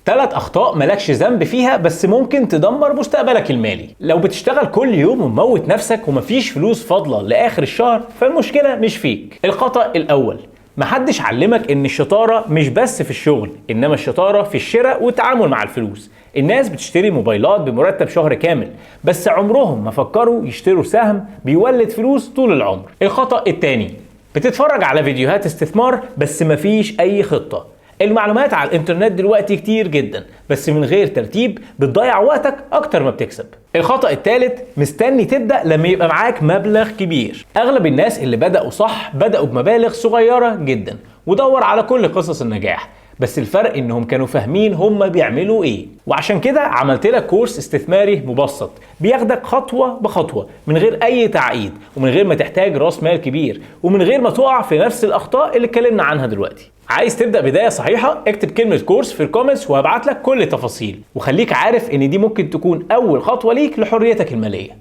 3 أخطاء مالكش ذنب فيها بس ممكن تدمر مستقبلك المالي. لو بتشتغل كل يوم وموت نفسك ومفيش فلوس فاضلة لآخر الشهر فالمشكلة مش فيك. الخطأ الأول، محدش علمك ان الشطارة مش بس في الشغل، انما الشطارة في الشراء والتعامل مع الفلوس. الناس بتشتري موبايلات بمرتب شهر كامل، بس عمرهم ما فكروا يشتروا سهم بيولد فلوس طول العمر. الخطأ التاني، بتتفرج على فيديوهات استثمار بس مفيش اي خطة. المعلومات على الانترنت دلوقتي كتير جدا، بس من غير ترتيب بتضيع وقتك اكتر ما بتكسب. الخطأ الثالث، مستني تبدأ لما يبقى معاك مبلغ كبير. اغلب الناس اللي بدأوا صح بدأوا بمبالغ صغيرة جدا، ودور على كل قصص النجاح، بس الفرق انهم كانوا فاهمين هم بيعملوا ايه. وعشان كده عملت لك كورس استثماري مبسط بياخدك خطوة بخطوة من غير اي تعقيد، ومن غير ما تحتاج راس مال كبير، ومن غير ما تقع في نفس الاخطاء اللي اتكلمنا عنها دلوقتي. عايز تبدأ بداية صحيحة؟ اكتب كلمة كورس في الكومنتس وهبعت لك كل التفاصيل، وخليك عارف ان دي ممكن تكون اول خطوة ليك لحريتك المالية.